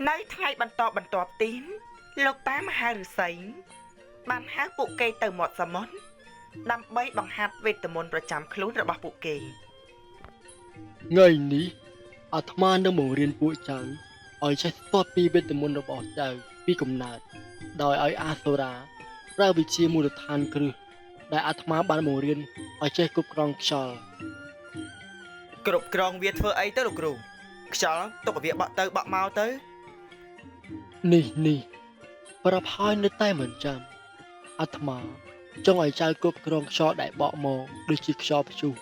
នៅថ្ងៃបន្ទាប់ទៀតលោកតាមហៅឫស្សីបានហៅពួកគេទៅមាត់សមុទ្រដើម្បីបង្ហាត់វេទមន្តប្រចាំខ្លួនរបស់ពួកគេថ្ងៃនេះអាត្មានឹងបង្រៀនពួកចៅឲ្យចេះស្ទាត់ពីវេទមន្តរបស់ចៅពីកំណើតដោយឲ្យអាសូរាប្រើវិជ្ជាមូលដ្ឋានគ្រឹះដែលអាត្មាបានបង្រៀនឲ្យចេះគ្រប់គ្រងខ្យល់គ្រប់គ្រងវាធ្វើអីទៅលោកគ្រូខ្យល់ទុកឲ្យវាបក់ទៅបក់មកទៅនេះប្រាប់ហើយនៅតែមិនចាំអាត្មាចង់ឲ្យចៅគ្រប់គ្រងខ្យល់ដែលបក់មកដូចជាខ្យល់ព្យុះ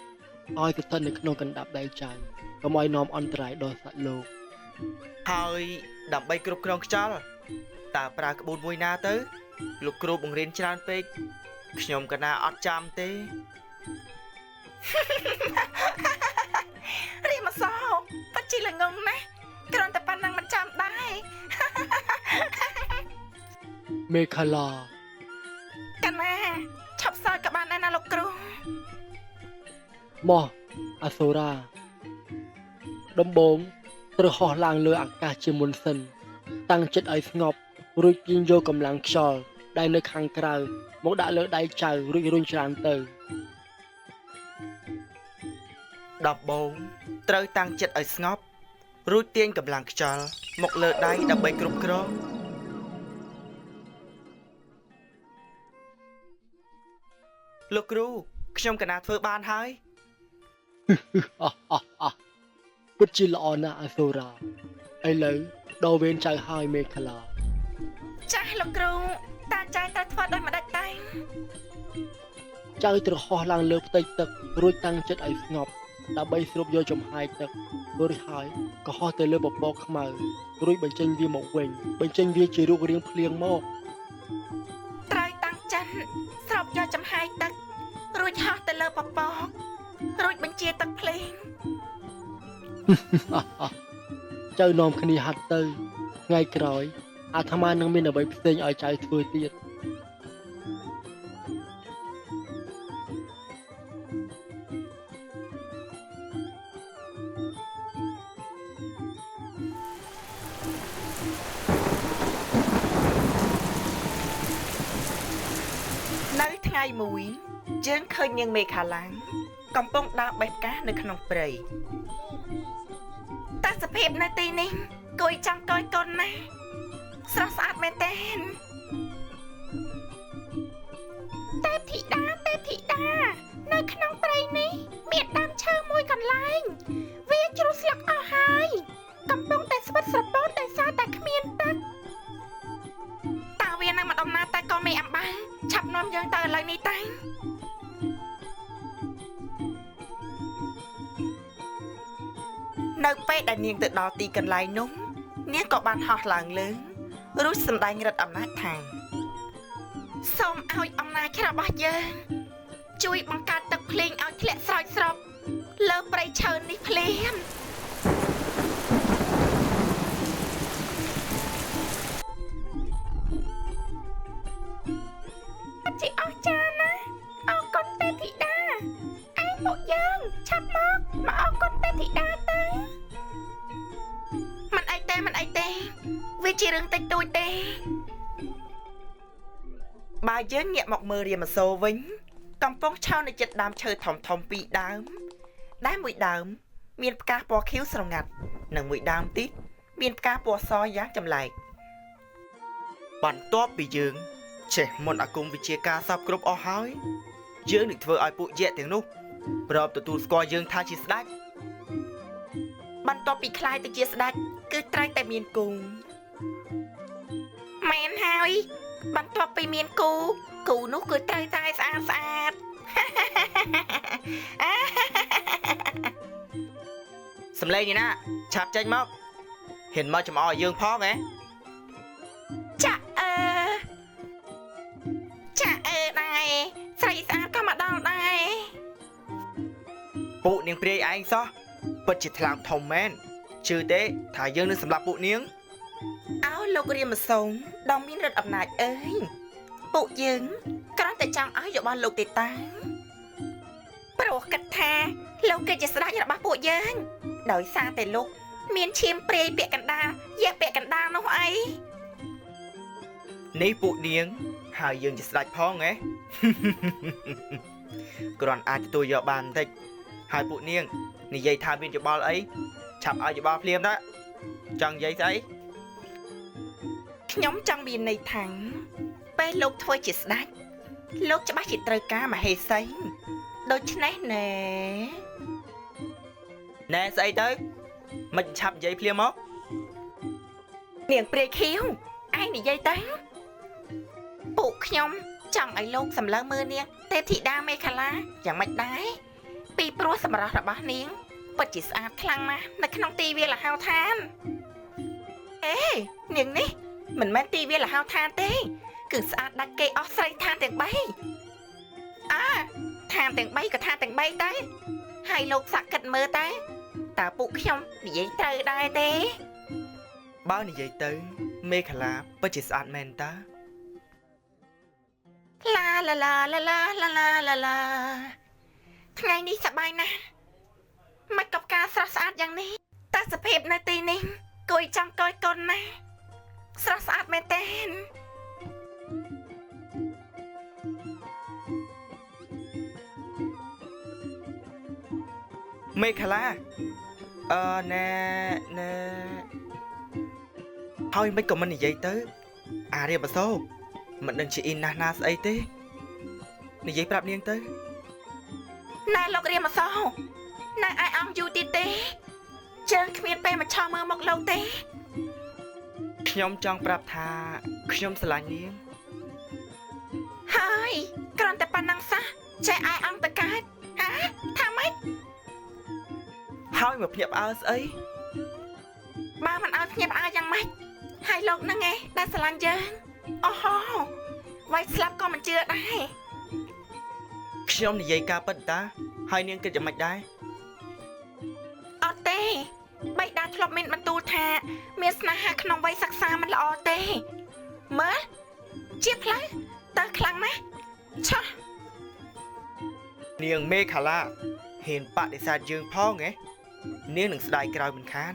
ឲ្យស្ថិតនៅក្នុងកណ្ដាប់ដៃចៅកុំឲ្យនាំអន្តរាយដល់សត្វលោកហើយដើម្បីគ្រប់គ្រងខ្យល់តើប្រើក្បួនមួយណាទៅលោកគ្រូបង្រៀនច្រើនពេកខ្ញុំកណាអត់ចាំទេរីមកសោប៉ាជីល្ងងណាគ្រាន់តែប៉ុណ្្នឹងមិនចាំដែរមេខាឡាកណាឈប់សើចក៏បានដែរណាលោកគ្រូមកអាសូរាដំបងត្រូវហោះឡើងលើអាកាសជាមុនសិនតាំងចិត្តឲ្យស្ងប់រួចទាញយកកម្លាំងខ្យល់ដែលនៅខាងក្រៅមកដាក់លើដៃចៅរួចរុញច្រានទៅដំបងត្រូវតាំងចិត្តឲ្យស្ងប់រួចទាញកម្លាំងខ្យល់មកលើដៃដើម្បីគ្រប់គ្រងលោកគ្រូខ្ញុំកណាធ្វើបានហើយពិតជាល្អណាស់អាសូរាឥឡូវដល់វេនចៅហើយមេខាឡាចាស់លោកគ្រូតាចៅត្រូវធ្វើដោយម្ដេចដែរចៅត្រូវហោះឡើងលើផ្ទៃទឹករួចតាំងចិត្តឲ្យស្ងប់ដើម្បីស្រូបយកចំហាយទឹករួចហើយក៏ហោះទៅលើពពកខ្មៅរួចបញ្ចេញវាមកវិញបញ្ចេញវាជារូបរាងភ្លៀងមកត្រូវតាំងចិត្តស្រូបយកចំហាយទឹករួចហោះទៅលើពពករួចបញ្ជាទឹកភ្លៀងចៅនាំគ្នាហាត់ទៅថ្ងៃក្រោយអាត្មានឹងមានអ្វីផ្សេងឲ្យចៅធ្វើទៀតនៅថ្ងៃមួយយើងឃើញនាងមេខាឡាំងកំពុងដើរបេះផ្កានៅក្នុងព្រៃតែសភាពនៅទីនេះគួយចង់កយកូនណាស់ស្រស់ស្អាតមែនទេទេពធីតានៅក្នុងព្រៃនេះមានដើមឈើមួយកន្លែងវាជ្រុះស្លឹកអស់ហើយកំពុងតែស្វិតស្រពោនដោយសារតែគ្មានទឹកតើវានឹងមកដំណើរតែកូនមេអំបៅឆាប់នាំយើងទៅឥឡូវនេះតាំងនៅពេលដែលនាងទៅដល់ទីកន្លែងនោះនាងក៏បានហោះឡើងលើរួចសម្ដែងឫទ្ធិអំណាចថាសូមឲ្យអំណាចរបស់យើងជួយបង្កើតទឹកភ្លៀងឲ្យធ្លាក់ស្រោចស្រពលើព្រៃឈើនេះភ្លាមអត់ជាអស្ចារ្យណាស់អរគុណទេពធីតាឯងពួកយើងឆាប់មកអរគុណទេពធីតាទៅមិនអីទេវាជារឿងតិចតួចទេបើយើងងាកមកមើលរាមាសូរវិញកំពុងឆោនៅជិតដើមឈើធំពីរដើមដែលមួយដើមមានផ្កាពណ៌ខៀវស្រងាត់និងមួយដើមទៀតមានផ្កាពណ៌សយ៉ាងចម្លែកបន្ទាប់ពីយើងចេះមន្តអាគមវិជាការសពគ្រប់អស់ហើយយើងនឹងធ្វើឲ្យពួកយក្សទាំងនោះប្រອບទទួលស្គាល់យើងថាជាស្ដេចបន្ទាប់ពីខ្លាយទៅជាស្ដេចគឺត្រូវតែមានគូមែនហើយបន្ទាប់ពីមានគូនោះគឺត្រូវតែស្អាតសំឡេងនេះណាឆាប់ចេញមកហ៊ានមកចំអកឲ្យយើងផងហ៎ចាអឺដែរស្រីស្អាតក៏មកដល់ដែរពួកនាងព្រាយឯងសោះពិតជាថ្លើមធំមែនជឿទេថាយើងនឹងសម្លាប់ពួកនាងអោលោករាមាសូរដ៏មានឫទ្ធិអំណាចអើយពួកយើងគ្រាន់តែចង់ឲ្យរបស់លោកទេតាព្រោះគិតថាលោកគឺជាស្ដេចរបស់ពួកយើងដោយសារតែលោកមានឈាមព្រាយពាក់កណ្ដាលយះពាក់កណ្ដាល នេះពួកនាងហើយយើងជាស្ដេចផងហ៎ គ្រាន់អាចទទួលយកបានបន្តិចហើយពួកនាងនិយាយថាមានយោបល់អីឆាប់ឲ្យយោបល់ភ្លាមតាចង់និយាយស្អីខ្ញុំចង់មានន័យថាពេលលោកធ្វើជាស្ដេចលោកច្បាស់ជាត្រូវការមហេសីដូច្នេះណែស្អីទៅមិនឆាប់និយាយភ្លាមមកនាងព្រាយខៀវឯងនិយាយទៅពួកខ្ញុំចង់ឲ្យលោកសម្លឹងមើលនាងទេពធីតាមេខលាយ៉ាងម៉េចដែរពីព្រោះសម្រស់របស់នាងពិតជាស្អាតខ្លាំងណាស់នៅក្នុងទីវាលហោឋានអេនាងនេះមិនមែនទីវាលហោឋានទេគឺស្អាតដាច់គេអស់ស្រីឋានទាំង3ឋានទាំង3ក៏ឋានទាំង3ដែរហើយលោកសាក់គិតមើលតើពួកខ្ញុំនិយាយត្រូវដែរទេបើនិយាយទៅមេខលាពិតជាស្អាតមែនតាឡាឡាឡាឡាឡាឡាឡាឡាថ្ងៃនេះសប្បាយណាស់មកกับការស្រស់ស្អាតយ៉ាងនេះតែសភាពនៅទីនេះគួយចង់កយកូនណាស់ស្រស់ស្អាតមែនទេមេខលាណែហើយមិនក៏មិននិយាយទៅអារៀបអសូរមិនដឹងជាអ៊ីនណាស់ណាស្អីទេនិយាយប្រាប់នាងទៅណែលោករៀមអសូរណែអាយអង្គយូរទៀតទេជើងគ្មានពេលមកឆោមើលមកលោកទេខ្ញុំចង់ប្រាប់ថាខ្ញុំស្រឡាញ់នាងហើយគ្រាន់តែប៉ុណ្ណឹងសោះចេះអាយអង្គតកើតថាម៉េចហើយមកភ្ញាក់ផ្អើលស្អីបើមិនឲ្យភ្ញាក់ផ្អើលយ៉ាងម៉េចហើយលោកហ្នឹងឯងដែលស្រឡាញ់យើងអូហូវាយស្លាប់ក៏មិនជឿដែរខ្ញុំនិយាយការពិតតាហើយនាងគិតយ៉ាងម៉េចដែរអត់ទេបៃតាធ្លាប់មានបន្ទូលថាមានស្នេហាក្នុងវ័យសិក្សាមិនល្អទេមើលជាផ្លូវទៅខ្លាំងណាស់ឆោះនាងមេខាឡាហ៊ានបដិសេធយើងផងហ៎នាងនឹងស្ដាយក្រោយមិនខាន